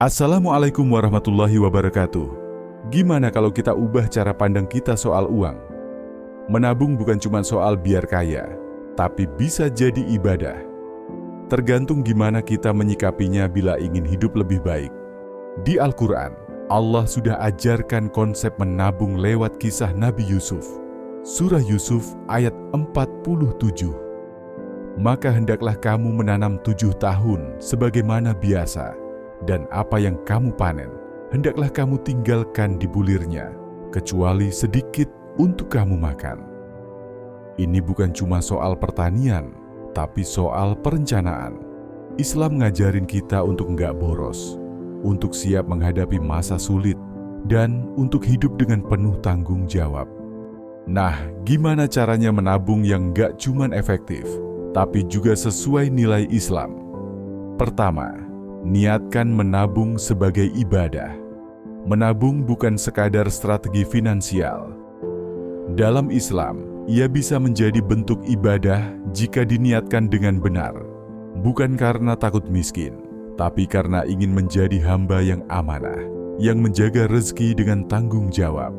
Assalamualaikum warahmatullahi wabarakatuh. Gimana kalau kita ubah cara pandang kita soal uang? Menabung bukan cuma soal biar kaya, tapi bisa jadi ibadah. Tergantung gimana kita menyikapinya bila ingin hidup lebih baik. Di Al-Quran, Allah sudah ajarkan konsep menabung lewat kisah Nabi Yusuf. Surah Yusuf ayat 47. Maka hendaklah kamu menanam 7 tahun sebagaimana biasa, dan apa yang kamu panen, hendaklah kamu tinggalkan di bulirnya, kecuali sedikit untuk kamu makan. Ini bukan cuma soal pertanian, tapi soal perencanaan. Islam ngajarin kita untuk nggak boros, untuk siap menghadapi masa sulit, dan untuk hidup dengan penuh tanggung jawab. Nah, gimana caranya menabung yang nggak cuma efektif, tapi juga sesuai nilai Islam? Pertama, niatkan menabung sebagai ibadah. Menabung bukan sekadar strategi finansial. Dalam Islam, ia bisa menjadi bentuk ibadah jika diniatkan dengan benar. Bukan karena takut miskin, tapi karena ingin menjadi hamba yang amanah, yang menjaga rezeki dengan tanggung jawab.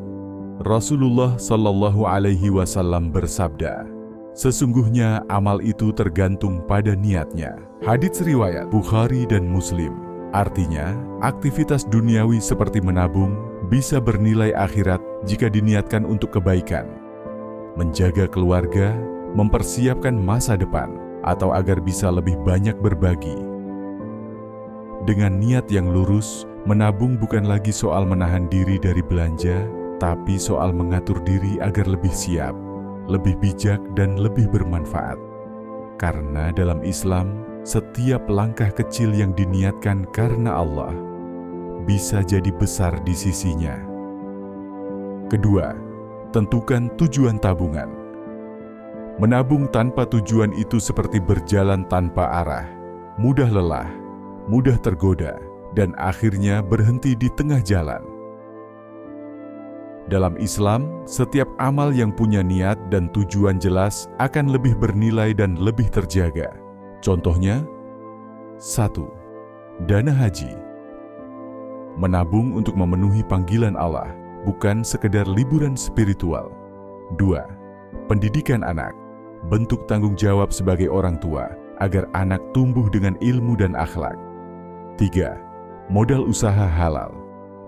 Rasulullah Shallallahu Alaihi Wasallam bersabda, sesungguhnya amal itu tergantung pada niatnya. Hadits riwayat Bukhari dan Muslim. Artinya, aktivitas duniawi seperti menabung bisa bernilai akhirat jika diniatkan untuk kebaikan, menjaga keluarga, mempersiapkan masa depan, atau agar bisa lebih banyak berbagi. Dengan niat yang lurus, menabung bukan lagi soal menahan diri dari belanja, tapi soal mengatur diri agar lebih siap, lebih bijak, dan lebih bermanfaat. Karena dalam Islam, setiap langkah kecil yang diniatkan karena Allah bisa jadi besar di sisinya. Kedua, tentukan tujuan tabungan. Menabung tanpa tujuan itu seperti berjalan tanpa arah, mudah lelah, mudah tergoda, dan akhirnya berhenti di tengah jalan. Dalam Islam, setiap amal yang punya niat dan tujuan jelas akan lebih bernilai dan lebih terjaga. Contohnya, 1. Dana haji. Menabung untuk memenuhi panggilan Allah, bukan sekedar liburan spiritual. 2. Pendidikan anak. Bentuk tanggung jawab sebagai orang tua, agar anak tumbuh dengan ilmu dan akhlak. 3. Modal usaha halal,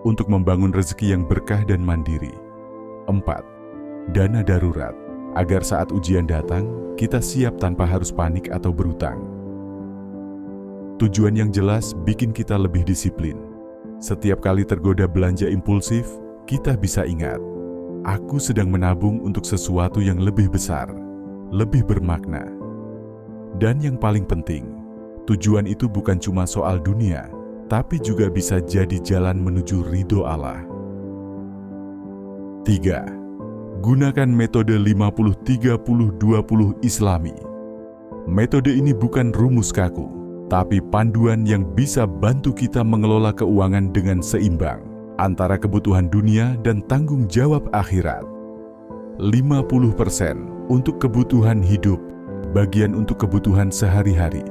untuk membangun rezeki yang berkah dan mandiri. 4. Dana darurat, agar saat ujian datang, kita siap tanpa harus panik atau berutang. Tujuan yang jelas bikin kita lebih disiplin. Setiap kali tergoda belanja impulsif, kita bisa ingat, aku sedang menabung untuk sesuatu yang lebih besar, lebih bermakna. Dan yang paling penting, tujuan itu bukan cuma soal dunia, tapi juga bisa jadi jalan menuju ridho Allah. 3. Gunakan metode 50-30-20 Islami. Metode ini bukan rumus kaku, tapi panduan yang bisa bantu kita mengelola keuangan dengan seimbang antara kebutuhan dunia dan tanggung jawab akhirat. 50% untuk kebutuhan hidup, bagian untuk kebutuhan sehari-hari,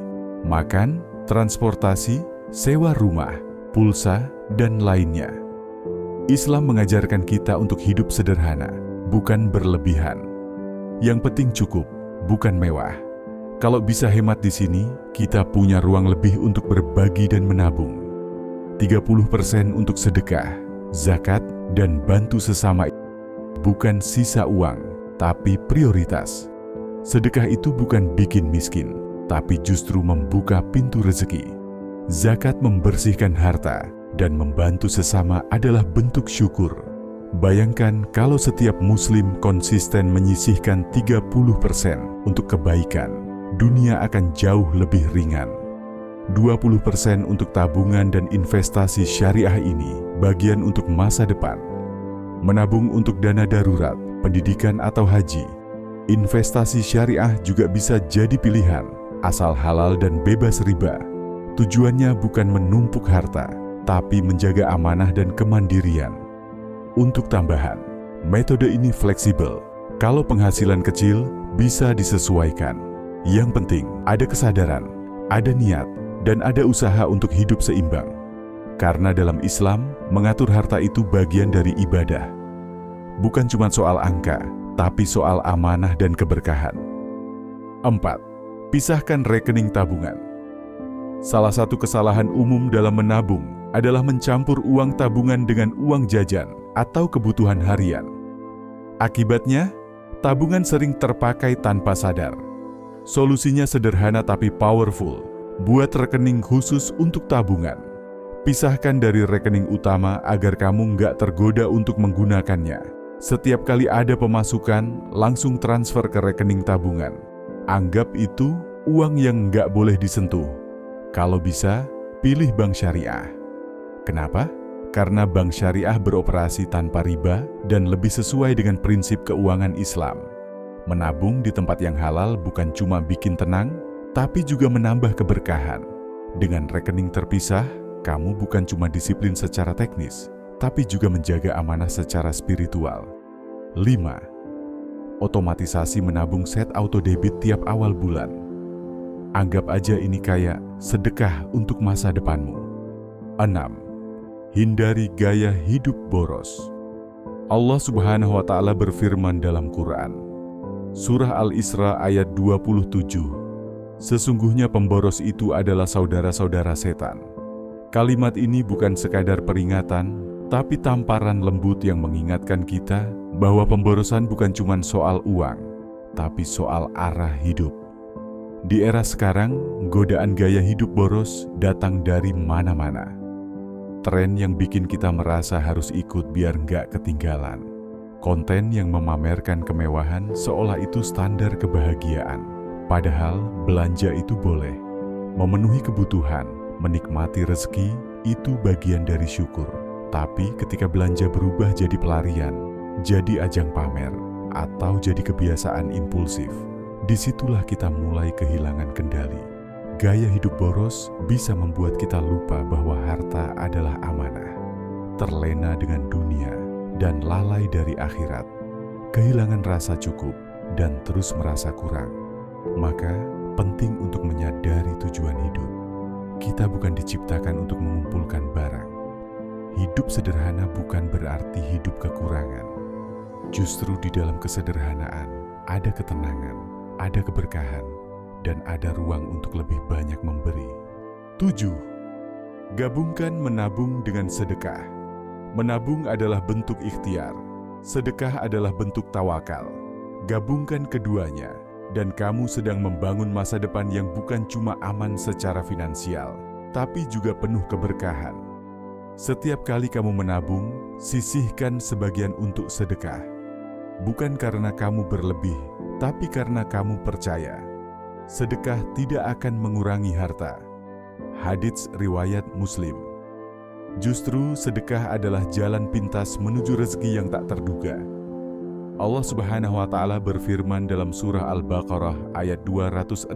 makan, transportasi, sewa rumah, pulsa, dan lainnya. Islam mengajarkan kita untuk hidup sederhana, bukan berlebihan. Yang penting cukup, bukan mewah. Kalau bisa hemat di sini, kita punya ruang lebih untuk berbagi dan menabung. 30% untuk sedekah, zakat, dan bantu sesama. Bukan sisa uang, tapi prioritas. Sedekah itu bukan bikin miskin, tapi justru membuka pintu rezeki. Zakat membersihkan harta, dan membantu sesama adalah bentuk syukur. Bayangkan kalau setiap muslim konsisten menyisihkan 30% untuk kebaikan, dunia akan jauh lebih ringan. 20% untuk tabungan dan investasi syariah ini, bagian untuk masa depan. Menabung untuk dana darurat, pendidikan atau haji. Investasi syariah juga bisa jadi pilihan, asal halal dan bebas riba. Tujuannya bukan menumpuk harta, tapi menjaga amanah dan kemandirian. Untuk tambahan, metode ini fleksibel. Kalau penghasilan kecil, bisa disesuaikan. Yang penting, ada kesadaran, ada niat, dan ada usaha untuk hidup seimbang. Karena dalam Islam, mengatur harta itu bagian dari ibadah. Bukan cuma soal angka, tapi soal amanah dan keberkahan. 4. Pisahkan rekening tabungan. Salah satu kesalahan umum dalam menabung adalah mencampur uang tabungan dengan uang jajan atau kebutuhan harian. Akibatnya, tabungan sering terpakai tanpa sadar. Solusinya sederhana tapi powerful. Buat rekening khusus untuk tabungan. Pisahkan dari rekening utama agar kamu nggak tergoda untuk menggunakannya. Setiap kali ada pemasukan, langsung transfer ke rekening tabungan. Anggap itu uang yang nggak boleh disentuh. Kalau bisa, pilih bank syariah. Kenapa? Karena bank syariah beroperasi tanpa riba dan lebih sesuai dengan prinsip keuangan Islam. Menabung di tempat yang halal bukan cuma bikin tenang, tapi juga menambah keberkahan. Dengan rekening terpisah, kamu bukan cuma disiplin secara teknis, tapi juga menjaga amanah secara spiritual. 5. Otomatisasi menabung set auto debit tiap awal bulan. Anggap aja ini kayak sedekah untuk masa depanmu. 6. Hindari gaya hidup boros. Allah Subhanahu wa Ta'ala berfirman dalam Quran, Surah Al-Isra ayat 27, sesungguhnya pemboros itu adalah saudara-saudara setan. Kalimat ini bukan sekadar peringatan, tapi tamparan lembut yang mengingatkan kita bahwa pemborosan bukan cuma soal uang, tapi soal arah hidup. Di era sekarang, godaan gaya hidup boros datang dari mana-mana. Tren yang bikin kita merasa harus ikut biar nggak ketinggalan. Konten yang memamerkan kemewahan seolah itu standar kebahagiaan. Padahal belanja itu boleh. Memenuhi kebutuhan, menikmati rezeki, itu bagian dari syukur. Tapi ketika belanja berubah jadi pelarian, jadi ajang pamer, atau jadi kebiasaan impulsif, disitulah kita mulai kehilangan kendali. Gaya hidup boros bisa membuat kita lupa bahwa harta adalah amanah, terlena dengan dunia, dan lalai dari akhirat, kehilangan rasa cukup, dan terus merasa kurang. Maka, penting untuk menyadari tujuan hidup. Kita bukan diciptakan untuk mengumpulkan barang. Hidup sederhana bukan berarti hidup kekurangan. Justru di dalam kesederhanaan, ada ketenangan, ada keberkahan, dan ada ruang untuk lebih banyak memberi. 7. Gabungkan menabung dengan sedekah. Menabung adalah bentuk ikhtiar, sedekah adalah bentuk tawakal. Gabungkan keduanya, dan kamu sedang membangun masa depan yang bukan cuma aman secara finansial, tapi juga penuh keberkahan. Setiap kali kamu menabung, sisihkan sebagian untuk sedekah. Bukan karena kamu berlebih, tapi karena kamu percaya. Sedekah tidak akan mengurangi harta. Hadits riwayat Muslim. Justru sedekah adalah jalan pintas menuju rezeki yang tak terduga. Allah Subhanahu wa Ta'ala berfirman dalam surah Al-Baqarah ayat 261.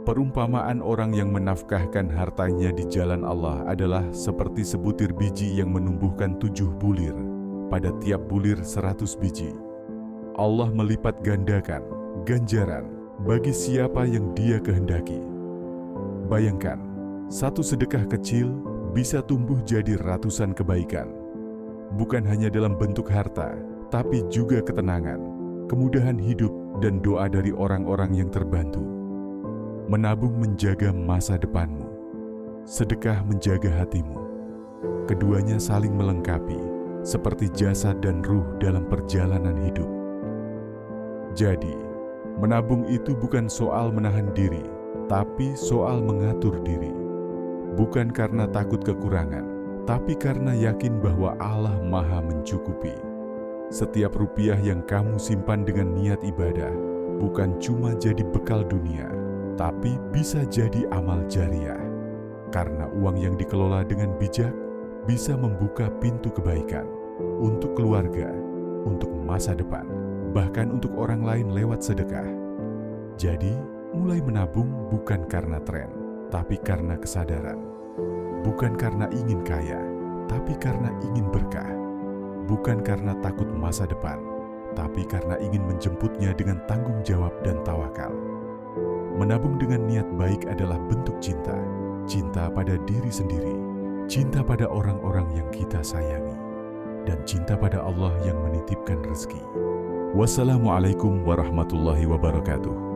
Perumpamaan orang yang menafkahkan hartanya di jalan Allah adalah seperti sebutir biji yang menumbuhkan 7 bulir, pada tiap bulir 100 biji. Allah melipat gandakan ganjaran bagi siapa yang Dia kehendaki. Bayangkan, satu sedekah kecil bisa tumbuh jadi ratusan kebaikan. Bukan hanya dalam bentuk harta, tapi juga ketenangan, kemudahan hidup, dan doa dari orang-orang yang terbantu. Menabung menjaga masa depanmu, sedekah menjaga hatimu. Keduanya saling melengkapi, seperti jasad dan ruh dalam perjalanan hidup. Jadi, menabung itu bukan soal menahan diri, tapi soal mengatur diri. Bukan karena takut kekurangan, tapi karena yakin bahwa Allah Maha mencukupi. Setiap rupiah yang kamu simpan dengan niat ibadah, bukan cuma jadi bekal dunia, tapi bisa jadi amal jariah. Karena uang yang dikelola dengan bijak, bisa membuka pintu kebaikan untuk keluarga, untuk masa depan, bahkan untuk orang lain lewat sedekah. Jadi, mulai menabung bukan karena tren, tapi karena kesadaran. Bukan karena ingin kaya, tapi karena ingin berkah. Bukan karena takut masa depan, tapi karena ingin menjemputnya dengan tanggung jawab dan tawakal. Menabung dengan niat baik adalah bentuk cinta, cinta pada diri sendiri, cinta pada orang-orang yang kita sayangi, dan cinta pada Allah yang menitipkan rezeki. Wassalamualaikum warahmatullahi wabarakatuh.